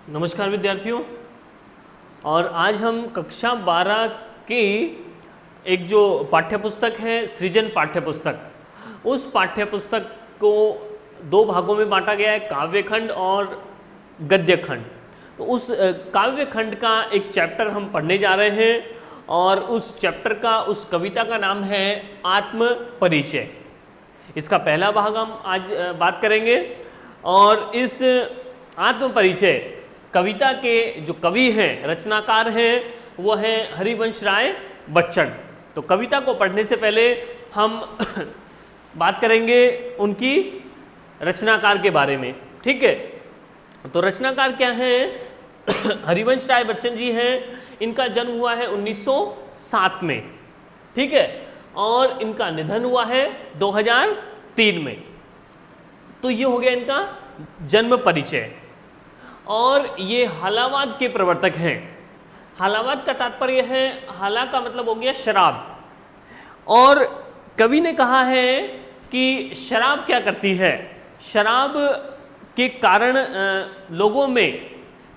नमस्कार विद्यार्थियों। और आज हम कक्षा 12 की एक जो पाठ्यपुस्तक है सृजन पाठ्यपुस्तक, उस पाठ्यपुस्तक को दो भागों में बांटा गया है, काव्यखंड और गद्यखंड। तो उस काव्यखंड का एक चैप्टर हम पढ़ने जा रहे हैं और उस चैप्टर का, उस कविता का नाम है आत्म परिचय। इसका पहला भाग हम आज बात करेंगे। और इस आत्म परिचय कविता के जो कवि हैं, रचनाकार हैं, वो हैं हरिवंश राय बच्चन। तो कविता को पढ़ने से पहले हम बात करेंगे उनकी रचनाकार के बारे में, ठीक है। तो रचनाकार क्या हैं? हरिवंश राय बच्चन जी हैं। इनका जन्म हुआ है 1907 में, ठीक है, और इनका निधन हुआ है 2003 में। तो ये हो गया इनका जन्म परिचय। और ये हालावाद के प्रवर्तक हैं। हालावाद का तात्पर्य है, हाला का मतलब हो गया शराब। और कवि ने कहा है कि शराब क्या करती है? शराब के कारण लोगों में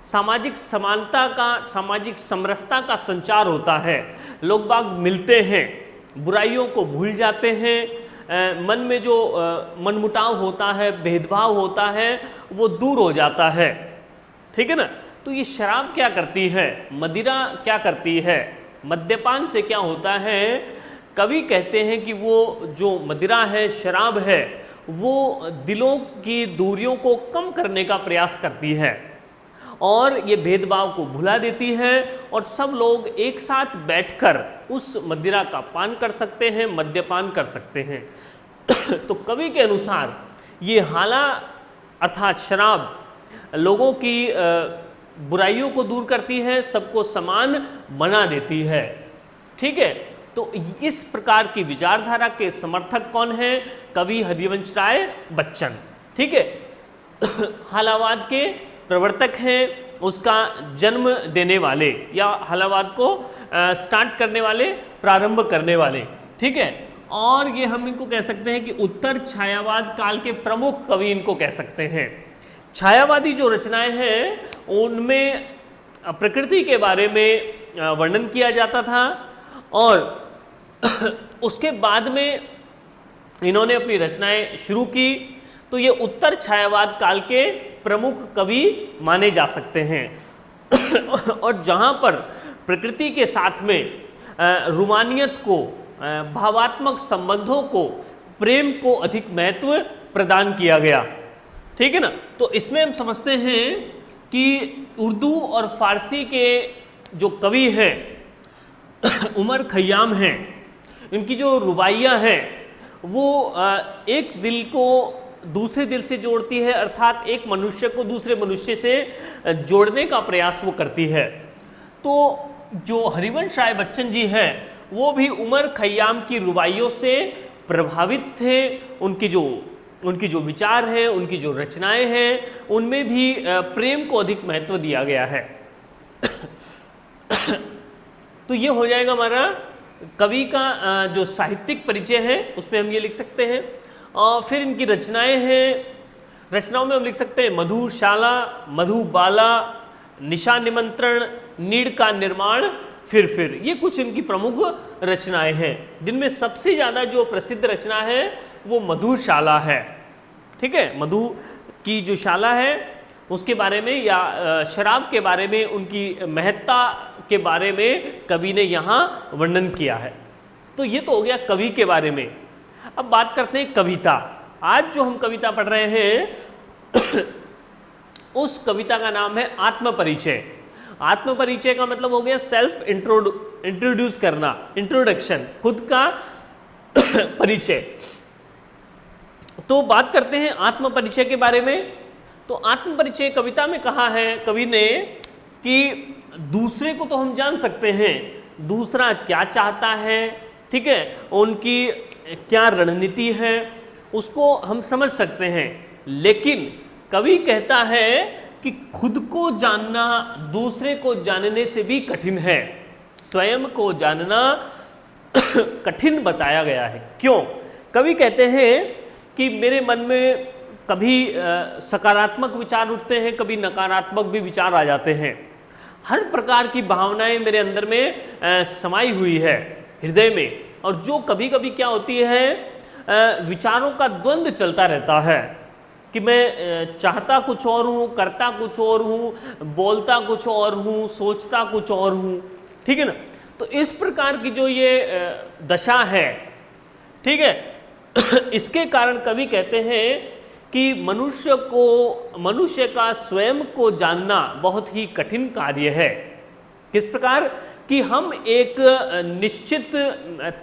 सामाजिक समानता का, सामाजिक समरसता का संचार होता है। लोग बाग मिलते हैं, बुराइयों को भूल जाते हैं, मन में जो मनमुटाव होता है, भेदभाव होता है, वो दूर हो जाता है, ठीक है ना। तो ये शराब क्या करती है, मदिरा क्या करती है, मद्यपान से क्या होता है? कवि कहते हैं कि वो जो मदिरा है, शराब है, वो दिलों की दूरियों को कम करने का प्रयास करती है और ये भेदभाव को भुला देती है और सब लोग एक साथ बैठकर उस मदिरा का पान कर सकते हैं, मद्यपान कर सकते हैं। तो कवि के अनुसार ये हाला अर्थात शराब लोगों की बुराइयों को दूर करती है, सबको समान बना देती है, ठीक है। तो इस प्रकार की विचारधारा के समर्थक कौन है? कवि हरिवंश राय बच्चन, ठीक है। हालावाद के प्रवर्तक हैं, उसका जन्म देने वाले या हालावाद को स्टार्ट करने वाले, प्रारंभ करने वाले, ठीक है। और ये हम इनको कह सकते हैं कि उत्तर छायावाद काल के प्रमुख कवि इनको कह सकते हैं। छायावादी जो रचनाएं हैं उनमें प्रकृति के बारे में वर्णन किया जाता था और उसके बाद में इन्होंने अपनी रचनाएं शुरू की। तो ये उत्तर छायावाद काल के प्रमुख कवि माने जा सकते हैं। और जहाँ पर प्रकृति के साथ में रूमानियत को, भावात्मक संबंधों को, प्रेम को अधिक महत्व प्रदान किया गया, ठीक है ना। तो इसमें हम समझते हैं कि उर्दू और फारसी के जो कवि हैं, उमर खयाम हैं, इनकी जो रुबाइयाँ हैं वो एक दिल को दूसरे दिल से जोड़ती है, अर्थात एक मनुष्य को दूसरे मनुष्य से जोड़ने का प्रयास वो करती है। तो जो हरिवंश राय बच्चन जी हैं वो भी उमर खयाम की रुबाइयों से प्रभावित थे। उनकी जो विचार हैं, उनकी जो रचनाएं हैं, उनमें भी प्रेम को अधिक महत्व दिया गया है। तो ये हो जाएगा हमारा कवि का जो साहित्यिक परिचय है, उसमें हम ये लिख सकते हैं। और फिर इनकी रचनाएं हैं, रचनाओं में हम लिख सकते हैं मधुशाला, मधुबाला, निशा निमंत्रण, नीड़ का निर्माण, फिर ये कुछ इनकी प्रमुख रचनाएं हैं, जिनमें सबसे ज़्यादा जो प्रसिद्ध रचना है वो मधुशाला है, ठीक है। मधु की जो शाला है उसके बारे में या शराब के बारे में, उनकी महत्ता के बारे में कवि ने यहाँ वर्णन किया है। तो ये तो हो गया कवि के बारे में। अब बात करते हैं कविता। आज जो हम कविता पढ़ रहे हैं उस कविता का नाम है आत्म परिचय। आत्म परिचय का मतलब हो गया सेल्फ इंट्रोड्यूस करना, इंट्रोडक्शन, खुद का परिचय। तो बात करते हैं आत्म परिचय के बारे में। तो आत्म परिचय कविता में कहा है कवि ने कि दूसरे को तो हम जान सकते हैं, दूसरा क्या चाहता है, ठीक है, उनकी क्या रणनीति है, उसको हम समझ सकते हैं। लेकिन कवि कहता है कि खुद को जानना दूसरे को जानने से भी कठिन है। स्वयं को जानना कठिन बताया गया है। क्यों? कवि कहते हैं कि मेरे मन में कभी सकारात्मक विचार उठते हैं, कभी नकारात्मक भी विचार आ जाते हैं। हर प्रकार की भावनाएं मेरे अंदर में समाई हुई है हृदय में, और जो कभी कभी क्या होती है, विचारों का द्वंद्व चलता रहता है कि मैं चाहता कुछ और हूँ, करता कुछ और हूँ, बोलता कुछ और हूँ, सोचता कुछ और हूँ, ठीक है ना। तो इस प्रकार की जो ये दशा है, ठीक है, इसके कारण कवि कहते हैं कि मनुष्य का स्वयं को जानना बहुत ही कठिन कार्य है। किस प्रकार कि हम एक निश्चित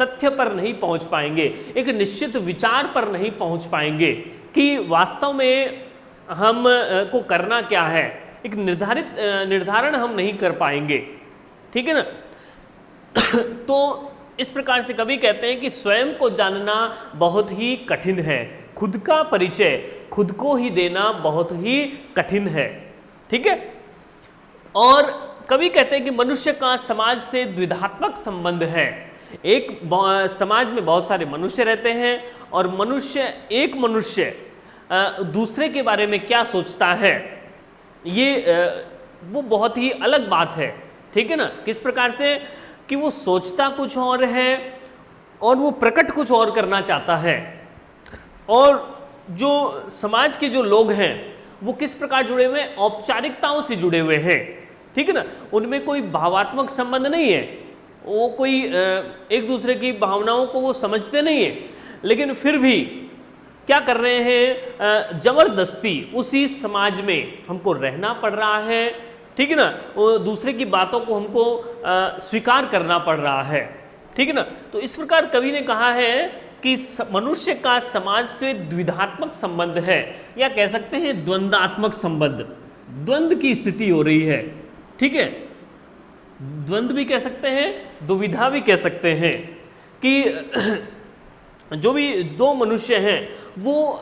तथ्य पर नहीं पहुंच पाएंगे, एक निश्चित विचार पर नहीं पहुंच पाएंगे कि वास्तव में हम को करना क्या है, एक निर्धारण हम नहीं कर पाएंगे, ठीक है ना। तो इस प्रकार से कवि कहते हैं कि स्वयं को जानना बहुत ही कठिन है, खुद का परिचय खुद को ही देना बहुत ही कठिन है, ठीक है। और कवि कहते हैं कि मनुष्य का समाज से द्विधात्मक संबंध है। एक समाज में बहुत सारे मनुष्य रहते हैं, और एक मनुष्य दूसरे के बारे में क्या सोचता है, ये वो बहुत ही अलग बात है, ठीक है ना। किस प्रकार से कि वो सोचता कुछ और है और वो प्रकट कुछ और करना चाहता है। और जो समाज के जो लोग हैं वो किस प्रकार जुड़े हुए हैं, औपचारिकताओं से जुड़े हुए हैं, ठीक है ना। उनमें कोई भावात्मक संबंध नहीं है, वो कोई एक दूसरे की भावनाओं को वो समझते नहीं है, लेकिन फिर भी क्या कर रहे हैं, जबरदस्ती उसी समाज में हमको रहना पड़ रहा है, ठीक है ना। वो दूसरे की बातों को हमको स्वीकार करना पड़ रहा है, ठीक है ना। तो इस प्रकार कवि ने कहा है कि मनुष्य का समाज से द्विधात्मक संबंध है, या कह सकते हैं द्वंद्वात्मक संबंध, द्वंद्व की स्थिति हो रही है, ठीक है। द्वंद्व भी कह सकते हैं, दुविधा भी कह सकते हैं कि जो भी दो मनुष्य हैं वो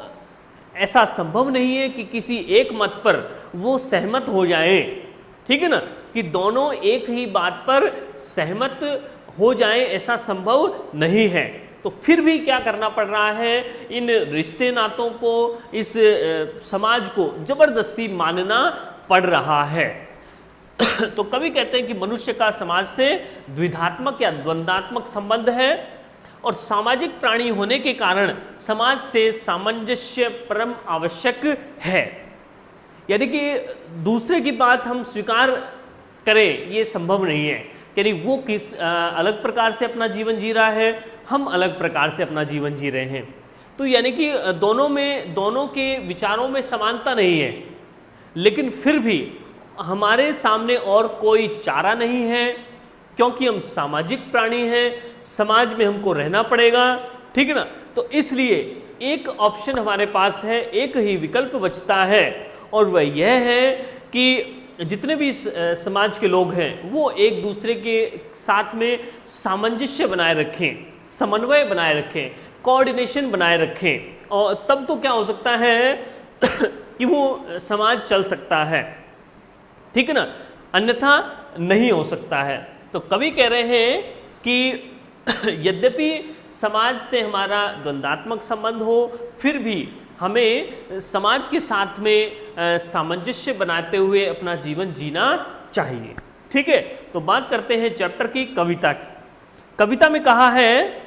ऐसा संभव नहीं है कि किसी एक मत पर वो सहमत हो जाएं, ठीक है ना, कि दोनों एक ही बात पर सहमत हो जाएं, ऐसा संभव नहीं है। तो फिर भी क्या करना पड़ रहा है, इन रिश्ते नातों को, इस समाज को जबरदस्ती मानना पड़ रहा है। तो कवि कहते हैं कि मनुष्य का समाज से द्विधात्मक या द्वंद्वात्मक संबंध है, और सामाजिक प्राणी होने के कारण समाज से सामंजस्य परम आवश्यक है। यानी कि दूसरे की बात हम स्वीकार करें ये संभव नहीं है, यानी वो किस अलग प्रकार से अपना जीवन जी रहा है, हम अलग प्रकार से अपना जीवन जी रहे हैं। तो यानी कि दोनों के विचारों में समानता नहीं है, लेकिन फिर भी हमारे सामने और कोई चारा नहीं है, क्योंकि हम सामाजिक प्राणी हैं, समाज में हमको रहना पड़ेगा, ठीक है ना। तो इसलिए एक ऑप्शन हमारे पास है, एक ही विकल्प बचता है, और वह यह है कि जितने भी समाज के लोग हैं वो एक दूसरे के साथ में सामंजस्य बनाए रखें, समन्वय बनाए रखें, कोऑर्डिनेशन बनाए रखें, और तब तो क्या हो सकता है कि वो समाज चल सकता है, ठीक है ना, अन्यथा नहीं हो सकता है। तो कवि कह रहे हैं कि यद्यपि समाज से हमारा द्वंद्वात्मक संबंध हो, फिर भी हमें समाज के साथ में सामंजस्य बनाते हुए अपना जीवन जीना चाहिए, ठीक है। तो बात करते हैं चैप्टर की, कविता की। कविता में कहा है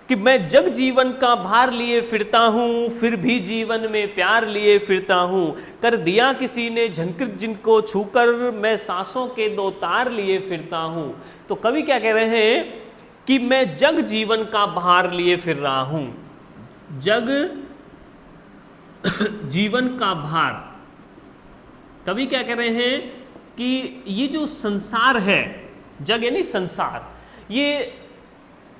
कि मैं जग जीवन का भार लिए फिरता हूँ, फिर भी जीवन में प्यार लिए फिरता हूँ, कर दिया किसी ने झनकृत जिनको छूकर, मैं सांसों के दो तार लिए फिरता हूँ। तो कवि क्या कह रहे हैं कि मैं जग जीवन का भार लिए फिर रहा हूँ, जग जीवन का भार। कवि क्या कह रहे हैं कि ये जो संसार है, जग यानी संसार, ये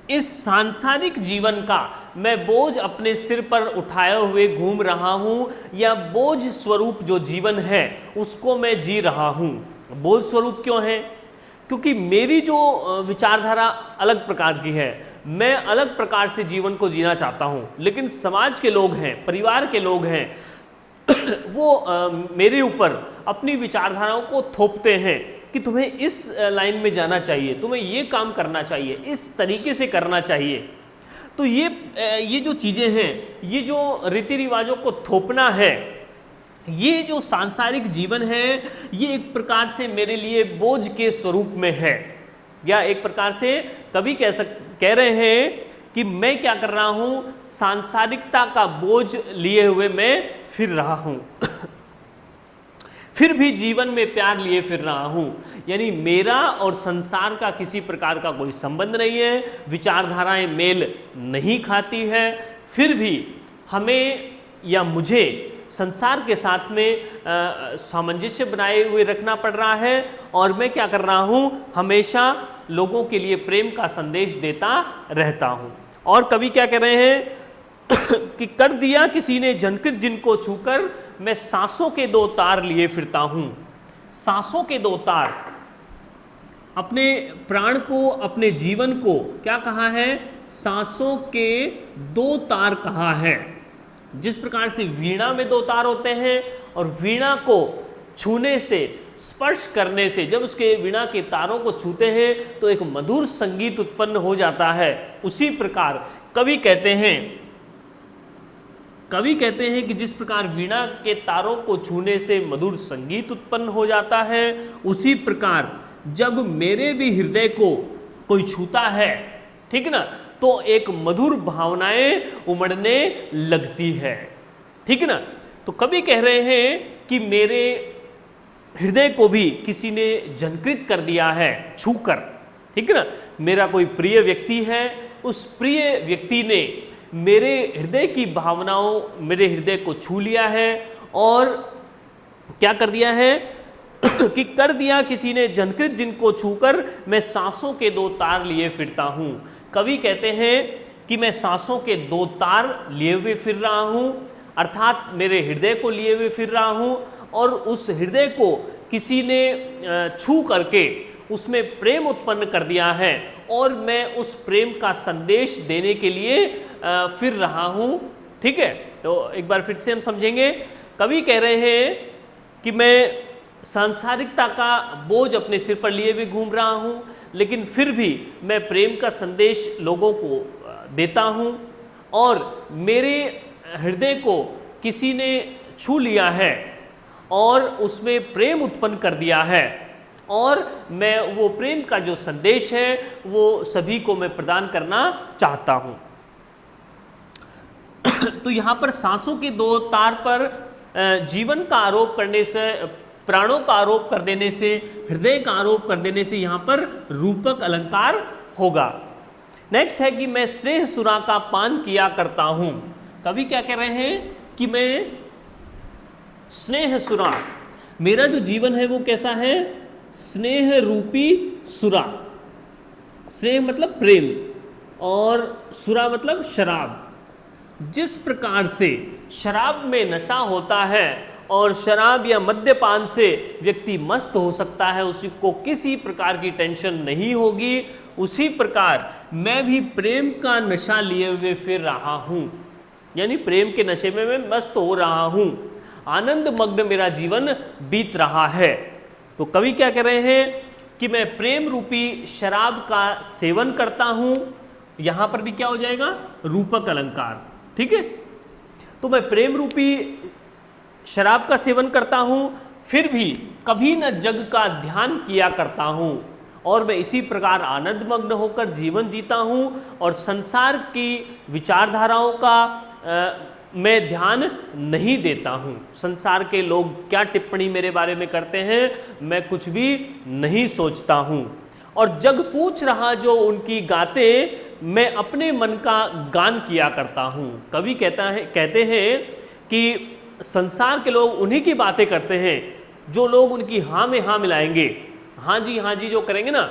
इस सांसारिक जीवन का मैं बोझ अपने सिर पर उठाए हुए घूम रहा हूँ, या बोझ स्वरूप जो जीवन है उसको मैं जी रहा हूँ। बोझ स्वरूप क्यों है? क्योंकि मेरी जो विचारधारा अलग प्रकार की है, मैं अलग प्रकार से जीवन को जीना चाहता हूँ, लेकिन समाज के लोग हैं, परिवार के लोग हैं, वो मेरे ऊपर अपनी विचारधाराओं को थोपते हैं कि तुम्हें इस लाइन में जाना चाहिए, तुम्हें ये काम करना चाहिए, इस तरीके से करना चाहिए। तो ये जो चीज़ें हैं, ये जो रीति रिवाजों को थोपना है, ये जो सांसारिक जीवन है, ये एक प्रकार से मेरे लिए बोझ के स्वरूप में है, या एक प्रकार से कभी कह रहे हैं कि मैं क्या कर रहा हूं, सांसारिकता का बोझ लिए हुए मैं फिर रहा हूं फिर भी जीवन में प्यार लिए फिर रहा हूं। यानी मेरा और संसार का किसी प्रकार का कोई संबंध नहीं है, विचारधाराएं मेल नहीं खाती है, फिर भी हमें या मुझे संसार के साथ में सामंजस्य बनाए हुए रखना पड़ रहा है, और मैं क्या कर रहा हूं, हमेशा लोगों के लिए प्रेम का संदेश देता रहता हूं। और कवि क्या कह रहे हैं कि कर दिया किसी ने झनकृत जिनको छूकर, मैं सांसों के दो तार लिए फिरता हूं। सांसों के दो तार, अपने प्राण को, अपने जीवन को क्या कहा है, सांसों के दो तार कहा है। जिस प्रकार से वीणा में दो तार होते हैं, और वीणा को छूने से, स्पर्श करने से, जब उसके वीणा के तारों को छूते हैं तो एक मधुर संगीत उत्पन्न हो जाता है, उसी प्रकार कवि कहते हैं कि जिस प्रकार वीणा के तारों को छूने से मधुर संगीत उत्पन्न हो जाता है, उसी प्रकार जब मेरे भी हृदय को कोई छूता है, ठीक ना, तो एक मधुर भावनाएं उमड़ने लगती है, ठीक ना। तो कवि कह रहे हैं कि मेरे हृदय को भी किसी ने झनकृत कर दिया है छूकर, ठीक ना। मेरा कोई प्रिय व्यक्ति है, उस प्रिय व्यक्ति ने मेरे हृदय की भावनाओं, मेरे हृदय को छू लिया है, और क्या कर दिया है कि कर दिया किसी ने झनकृत जिनको छूकर, मैं सांसों के दो तार लिए फिरता हूं। कवि कहते हैं कि मैं सांसों के दो तार लिए हुए फिर रहा हूं, अर्थात मेरे हृदय को लिए हुए फिर रहा हूं, और उस हृदय को किसी ने छू करके उसमें प्रेम उत्पन्न कर दिया है, और मैं उस प्रेम का संदेश देने के लिए फिर रहा हूं, ठीक है। तो एक बार फिर से हम समझेंगे। कवि कह रहे हैं कि मैं सांसारिकता का बोझ अपने सिर पर लिए हुए घूम रहा हूं, लेकिन फिर भी मैं प्रेम का संदेश लोगों को देता हूं, और मेरे हृदय को किसी ने छू लिया है और उसमें प्रेम उत्पन्न कर दिया है, और मैं वो प्रेम का जो संदेश है वो सभी को मैं प्रदान करना चाहता हूं। तो यहां पर सांसों के दो तार पर जीवन का आरोप करने से, प्राणों का आरोप कर देने से, हृदय का आरोप कर देने से यहां पर रूपक अलंकार होगा। नेक्स्ट है कि मैं स्नेह सुरा का पान किया करता हूं। कवि क्या कह रहे हैं कि मैं स्नेह सुरा, मेरा जो जीवन है वो कैसा है, स्नेह रूपी सुरा। स्नेह मतलब प्रेम, और सुरा मतलब शराब। जिस प्रकार से शराब में नशा होता है, और शराब या मद्यपान से व्यक्ति मस्त हो सकता है, उसी को किसी प्रकार की टेंशन नहीं होगी, उसी प्रकार मैं भी प्रेम का नशा लिए हुए फिर रहा हूं। यानी प्रेम के नशे में मैं मस्त हो रहा हूं, आनंद मग्न मेरा जीवन बीत रहा है। तो कवि क्या कह रहे हैं कि मैं प्रेम रूपी शराब का सेवन करता हूं। यहां पर भी क्या हो जाएगा, रूपक अलंकार, ठीक है। तो मैं प्रेम रूपी शराब का सेवन करता हूं, फिर भी कभी न जग का ध्यान किया करता हूं, और मैं इसी प्रकार आनंद मग्न होकर जीवन जीता हूं, और संसार की विचारधाराओं का मैं ध्यान नहीं देता हूं। संसार के लोग क्या टिप्पणी मेरे बारे में करते हैं, मैं कुछ भी नहीं सोचता हूं, और जग पूछ रहा जो उनकी गाते, मैं अपने मन का गान किया करता हूं। कवि कहते हैं कि संसार के लोग उन्हीं की बातें करते हैं जो लोग उनकी हाँ में हाँ मिलाएंगे, हाँ जी जो करेंगे ना,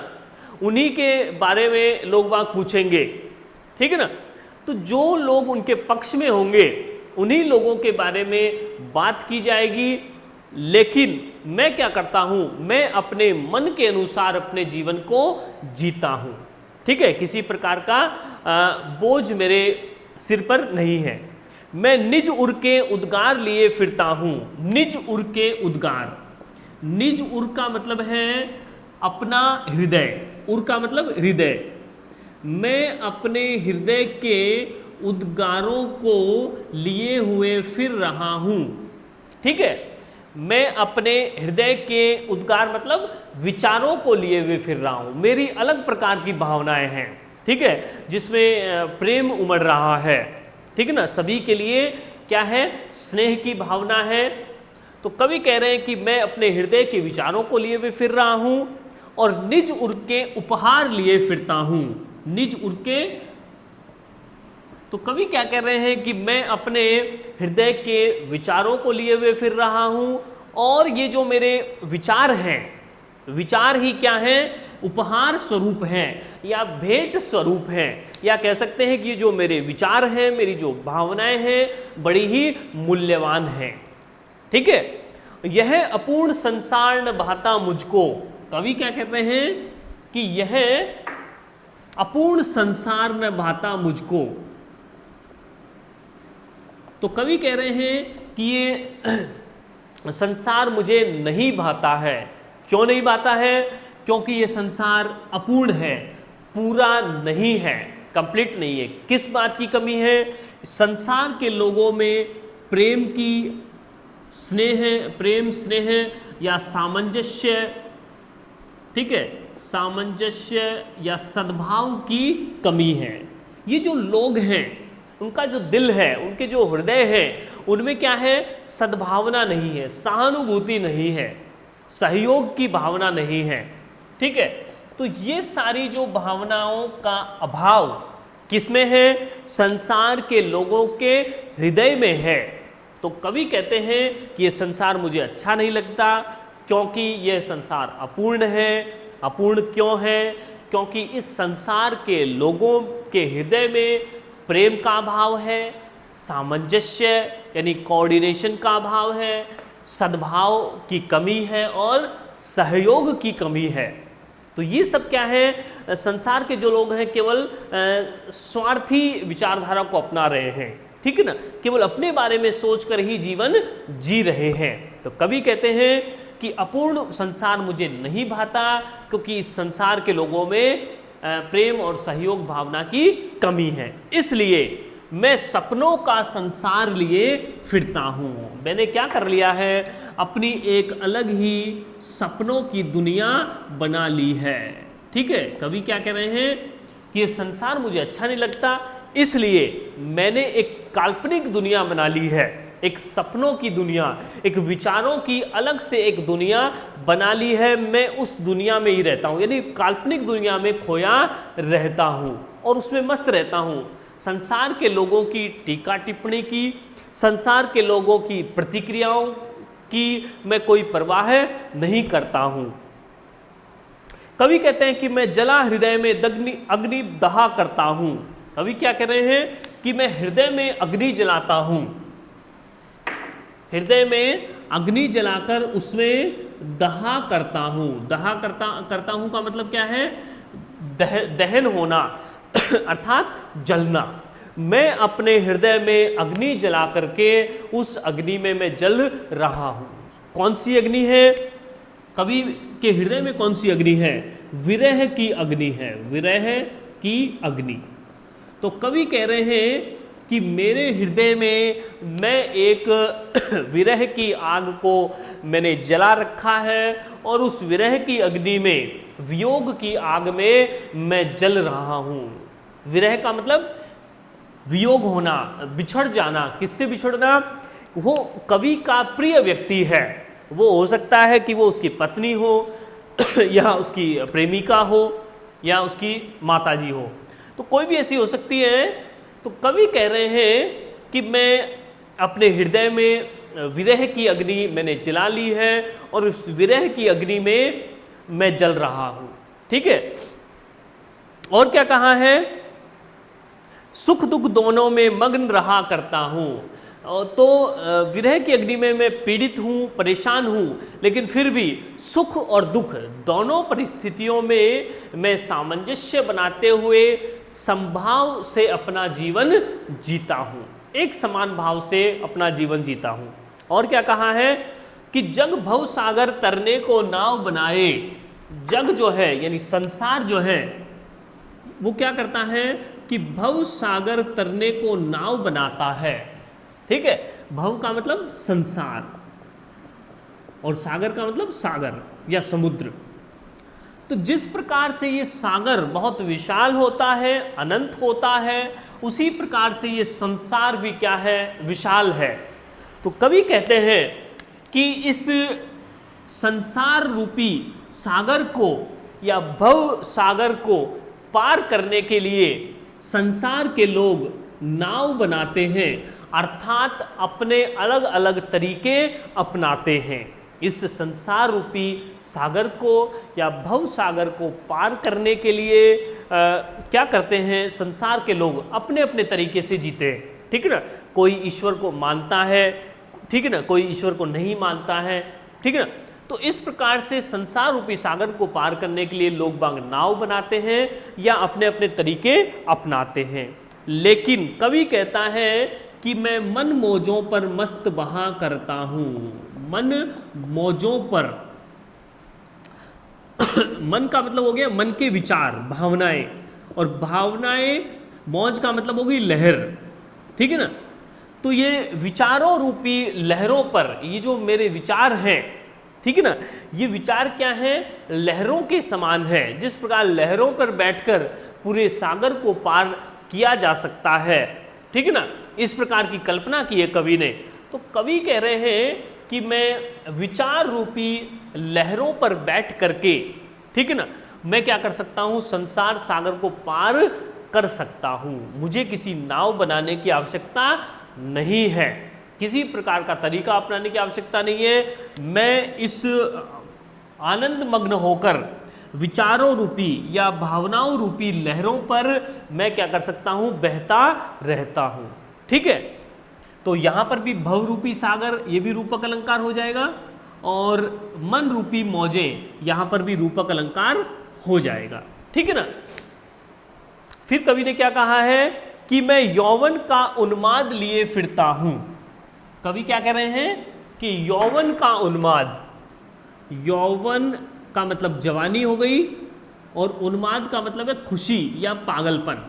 उन्हीं के बारे में लोग बाग पूछेंगे, ठीक है ना। तो जो लोग उनके पक्ष में होंगे उन्हीं लोगों के बारे में बात की जाएगी, लेकिन मैं क्या करता हूं, मैं अपने मन के अनुसार अपने जीवन को जीता हूं, ठीक है। किसी प्रकार का बोझ मेरे सिर पर नहीं है। मैं निज उर के उद्गार लिए फिरता हूं। निज उर के उद्गार, निज उर का मतलब है अपना हृदय, उर का मतलब हृदय। मैं अपने हृदय के उद्गारों को लिए हुए फिर रहा हूं। ठीक है, मैं अपने हृदय के उद्गार मतलब विचारों को लिए हुए फिर रहा हूं। मेरी अलग प्रकार की भावनाएं हैं, ठीक है, जिसमें प्रेम उमड़ रहा है, ठीक है ना। सभी के लिए क्या है, स्नेह की भावना है। तो कवि कह रहे हैं कि मैं अपने हृदय के विचारों को लिए हुए फिर रहा हूं और निज उर के उपहार लिए फिरता हूं। निज उर के, तो कवि क्या कह रहे हैं कि मैं अपने हृदय के विचारों को लिए हुए फिर रहा हूं और ये जो मेरे विचार हैं, विचार ही क्या है, उपहार स्वरूप हैं या भेंट स्वरूप हैं, या कह सकते हैं कि ये जो मेरे विचार हैं, मेरी जो भावनाएं हैं, बड़ी ही मूल्यवान हैं। ठीक है, यह अपूर्ण संसार न भाता मुझको। कवि क्या कहते हैं कि यह अपूर्ण संसार न भाता मुझको। तो कवि कह रहे हैं कि ये संसार मुझे नहीं भाता है। क्यों नहीं भाता है? क्योंकि ये संसार अपूर्ण है, पूरा नहीं है, कंप्लीट नहीं है। किस बात की कमी है? संसार के लोगों में प्रेम की, प्रेम स्नेह या सामंजस्य, ठीक है, सामंजस्य या सद्भाव की कमी है। ये जो लोग हैं, उनका जो दिल है, उनके जो हृदय है, उनमें क्या है, सद्भावना नहीं है, सहानुभूति नहीं है, सहयोग की भावना नहीं है। ठीक है, तो ये सारी जो भावनाओं का अभाव किसमें है? संसार के लोगों के हृदय में है। तो कवि कहते हैं कि ये संसार मुझे अच्छा नहीं लगता क्योंकि यह संसार अपूर्ण है। अपूर्ण क्यों है? क्योंकि इस संसार के लोगों के हृदय में प्रेम का अभाव है, सामंजस्य यानी कोऑर्डिनेशन का अभाव है, सद्भाव की कमी है और सहयोग की कमी है। तो ये सब क्या है, संसार के जो लोग हैं केवल स्वार्थी विचारधारा को अपना रहे हैं, ठीक है ना, केवल अपने बारे में सोचकर ही जीवन जी रहे हैं। तो कवि कहते हैं कि अपूर्ण संसार मुझे नहीं भाता क्योंकि इस संसार के लोगों में प्रेम और सहयोग भावना की कमी है, इसलिए मैं सपनों का संसार लिए फिरता हूं। मैंने क्या कर लिया है, अपनी एक अलग ही सपनों की दुनिया बना ली है। ठीक है, कवि क्या कह रहे हैं कि ये संसार मुझे अच्छा नहीं लगता, इसलिए मैंने एक काल्पनिक दुनिया बना ली है, एक सपनों की दुनिया, एक विचारों की अलग से एक दुनिया बना ली है। मैं उस दुनिया में ही रहता हूं, यानी काल्पनिक दुनिया में खोया रहता हूं और उसमें मस्त रहता हूं। संसार के लोगों की टीका टिप्पणी की, संसार के लोगों की प्रतिक्रियाओं की मैं कोई परवाह नहीं करता हूं। कवि कहते हैं कि मैं जला हृदय में अग्नि दहा करता हूं। कवि क्या कह रहे हैं कि मैं हृदय में अग्नि जलाता हूं, हृदय में अग्नि जलाकर उसमें दहा करता हूं। दहा करता हूं का मतलब क्या है, दहन होना अर्थात जलना। मैं अपने हृदय में अग्नि जला करके उस अग्नि में मैं जल रहा हूं। कौन सी अग्नि है? कवि के हृदय में कौन सी अग्नि है? विरह की अग्नि है, विरह की अग्नि। तो कवि कह रहे हैं कि मेरे हृदय में मैं एक विरह की आग को मैंने जला रखा है और उस विरह की अग्नि में, वियोग की आग में मैं जल रहा हूँ। विरह का मतलब वियोग होना, बिछड़ जाना। किससे बिछड़ना? वो कवि का प्रिय व्यक्ति है, वो हो सकता है कि वो उसकी पत्नी हो या उसकी प्रेमिका हो या उसकी माताजी हो, तो कोई भी ऐसी हो सकती है। तो कवि कह रहे हैं कि मैं अपने हृदय में विरह की अग्नि मैंने जला ली है और उस विरह की अग्नि में मैं जल रहा हूं। ठीक है, और क्या कहा है? सुख दुख दोनों में मग्न रहा करता हूं। तो विरह की अग्नि में मैं पीड़ित हूँ, परेशान हूँ, लेकिन फिर भी सुख और दुख दोनों परिस्थितियों में मैं सामंजस्य बनाते हुए समभाव से अपना जीवन जीता हूँ, एक समान भाव से अपना जीवन जीता हूँ। और क्या कहा है कि जग भव सागर तरने को नाव बनाए। जग जो है यानी संसार जो है, वो क्या करता है कि भव सागर तरने को नाव बनाता है। ठीक है, भव का मतलब संसार और सागर का मतलब सागर या समुद्र। तो जिस प्रकार से ये सागर बहुत विशाल होता है, अनंत होता है, उसी प्रकार से ये संसार भी क्या है, विशाल है। तो कवि कहते हैं कि इस संसार रूपी सागर को या भव सागर को पार करने के लिए संसार के लोग नाव बनाते हैं, अर्थात अपने अलग अलग तरीके अपनाते हैं। इस संसार रूपी सागर को या भव सागर को पार करने के लिए क्या करते हैं, संसार के लोग अपने अपने तरीके से जीते हैं। ठीक है ना, कोई ईश्वर को मानता है, ठीक है ना, कोई ईश्वर को नहीं मानता है। ठीक है ना, तो इस प्रकार से संसार रूपी सागर को पार करने के लिए लोग बाग नाव बनाते हैं या अपने अपने तरीके अपनाते हैं। लेकिन कवि कहता है कि मैं मन मौजों पर मस्त बहा करता हूं। मन मौजों पर मन का मतलब हो गया मन के विचार, भावनाएं, और भावनाएं, मौज का मतलब होगी लहर। ठीक है ना, तो ये विचारों रूपी लहरों पर, ये जो मेरे विचार हैं, ठीक है ना, ये विचार क्या है, लहरों के समान है। जिस प्रकार लहरों पर बैठकर पूरे सागर को पार किया जा सकता है, ठीक है ना, इस प्रकार की कल्पना की है कवि ने। तो कवि कह रहे हैं कि मैं विचार रूपी लहरों पर बैठ करके, ठीक है ना, मैं क्या कर सकता हूं, संसार सागर को पार कर सकता हूं। मुझे किसी नाव बनाने की आवश्यकता नहीं है, किसी प्रकार का तरीका अपनाने की आवश्यकता नहीं है। मैं इस आनंद मग्न होकर विचारों रूपी या भावनाओं रूपी लहरों पर मैं क्या कर सकता हूं, बहता रहता हूं। ठीक है, तो यहां पर भी भव रूपी सागर, ये भी रूपक अलंकार हो जाएगा, और मन रूपी मौजें, यहां पर भी रूपक अलंकार हो जाएगा। ठीक है ना, फिर कवि ने क्या कहा है कि मैं यौवन का उन्माद लिए फिरता हूं। कवि क्या कह रहे हैं कि यौवन का उन्माद, यौवन का मतलब जवानी हो गई, और उन्माद का मतलब है खुशी या पागलपन।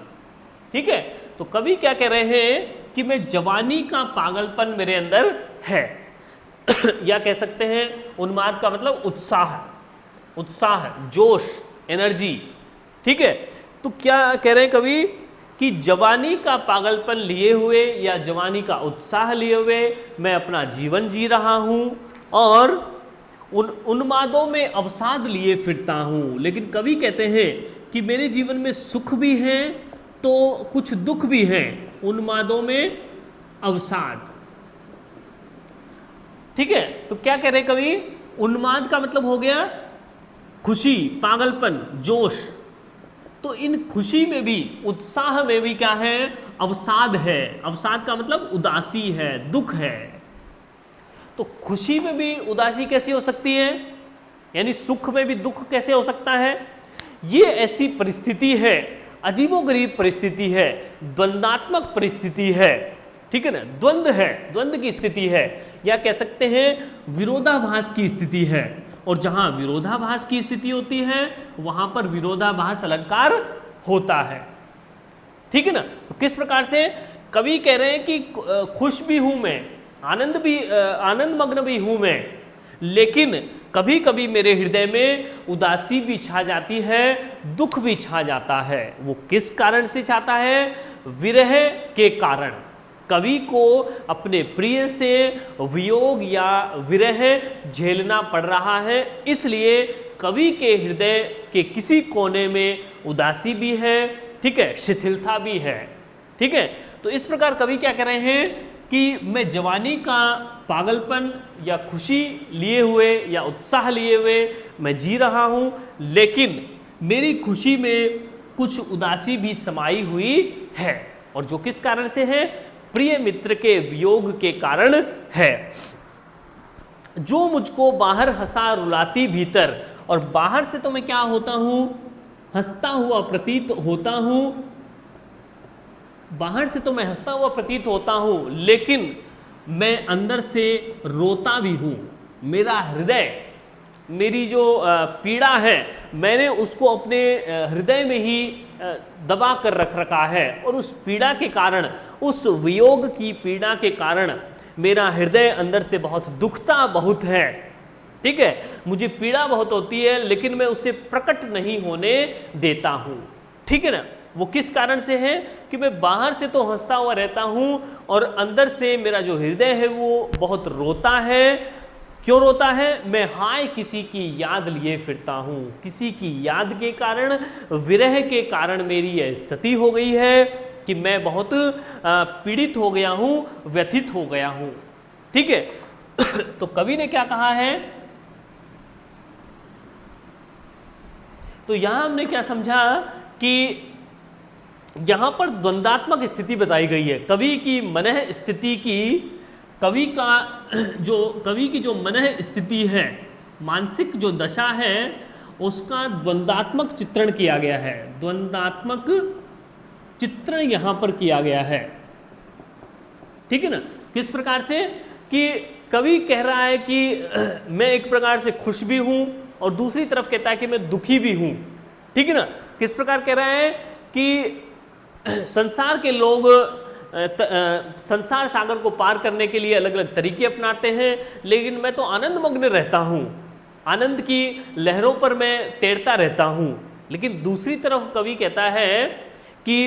ठीक है, तो कवि क्या कह रहे हैं कि मैं जवानी का पागलपन मेरे अंदर है या कह सकते हैं उन्माद का मतलब उत्साह, उत्साह, जोश, एनर्जी। ठीक है, तो क्या कह रहे हैं कवि कि जवानी का पागलपन लिए हुए या जवानी का उत्साह लिए हुए मैं अपना जीवन जी रहा हूं, और उन उन्मादों में अवसाद लिए फिरता हूं। लेकिन कवि कहते हैं कि मेरे जीवन में सुख भी है तो कुछ दुख भी है, उन्मादों में अवसाद। ठीक है, तो क्या कह रहे कवि, उन्माद का मतलब हो गया खुशी, पागलपन, जोश। तो इन खुशी में भी, उत्साह में भी क्या है, अवसाद है। अवसाद का मतलब उदासी है, दुख है। तो खुशी में भी उदासी कैसी हो सकती है, यानी सुख में भी दुख कैसे हो सकता है। ये ऐसी परिस्थिति है, अजीबोगरीब परिस्थिति है, द्वंद्वात्मक परिस्थिति है। ठीक है ना, द्वंद्व है, द्वंद्व की स्थिति है, या कह सकते हैं विरोधाभास की स्थिति है। और जहां विरोधाभास की स्थिति होती है वहां पर विरोधाभास अलंकार होता है। ठीक है ना, तो किस प्रकार से कवि कह रहे हैं कि खुश भी हूं मैं, आनंद मग्न भी हूं मैं, लेकिन कभी कभी मेरे हृदय में उदासी भी छा जाती है, दुख भी छा जाता है। वो किस कारण से छाता है, विरह के कारण। कवि को अपने प्रिय से वियोग या विरह झेलना पड़ रहा है, इसलिए कवि के हृदय के किसी कोने में उदासी भी है, ठीक है, शिथिलता भी है। ठीक है, तो इस प्रकार कवि क्या कह रहे हैं कि मैं जवानी का पागलपन या खुशी लिए हुए या उत्साह लिए हुए मैं जी रहा हूं, लेकिन मेरी खुशी में कुछ उदासी भी समाई हुई है, और जो किस कारण से है, प्रिय मित्र के वियोग के कारण है। जो मुझको बाहर हंसा रुलाती भीतर, और बाहर से तो मैं क्या होता हूं, हंसता हुआ प्रतीत होता हूं, बाहर से तो मैं हंसता हुआ प्रतीत होता हूं, लेकिन मैं अंदर से रोता भी हूं। मेरा हृदय, मेरी जो पीड़ा है, मैंने उसको अपने हृदय में ही दबा कर रख रखा है, और उस पीड़ा के कारण, उस वियोग की पीड़ा के कारण मेरा हृदय अंदर से बहुत दुखता बहुत है। ठीक है, मुझे पीड़ा बहुत होती है, लेकिन मैं उसे प्रकट नहीं होने देता हूं। ठीक है ना, वो किस कारण से है कि मैं बाहर से तो हंसता हुआ रहता हूं और अंदर से मेरा जो हृदय है वो बहुत रोता है। क्यों रोता है? मैं हाय किसी की याद लिए फिरता हूं, किसी की याद के कारण, विरह के कारण मेरी यह स्थिति हो गई है कि मैं बहुत पीड़ित हो गया हूं, व्यथित हो गया हूं। ठीक है, तो कवि ने क्या कहा है? तो यहां हमने क्या समझा कि यहां पर द्वंद्वात्मक स्थिति बताई गई है। कवि की मनः स्थिति की, कवि की जो मनः स्थिति है, मानसिक जो दशा है, उसका द्वंद्वात्मक चित्रण किया गया है। द्वंद्वात्मक चित्रण यहां पर किया गया है। ठीक है ना, किस प्रकार से कि कवि कह रहा है कि मैं एक प्रकार से खुश भी हूं और दूसरी तरफ कहता है कि मैं दुखी भी हूं। ठीक है ना, किस प्रकार कह रहा है कि संसार के लोग संसार सागर को पार करने के लिए अलग अलग तरीके अपनाते हैं, लेकिन मैं तो आनंद मग्न रहता हूं, आनंद की लहरों पर मैं तैरता रहता हूं। लेकिन दूसरी तरफ कवि कहता है कि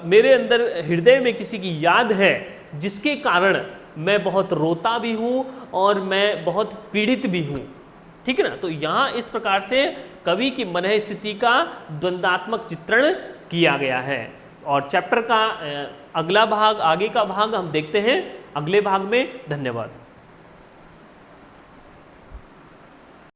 मेरे अंदर हृदय में किसी की याद है, जिसके कारण मैं बहुत रोता भी हूं और मैं बहुत पीड़ित भी हूं। ठीक है ना, तो यहाँ इस प्रकार से कवि की मनः स्थिति का द्वंद्वात्मक चित्रण किया गया है। और चैप्टर का अगला भाग, आगे का भाग हम देखते हैं अगले भाग में। धन्यवाद।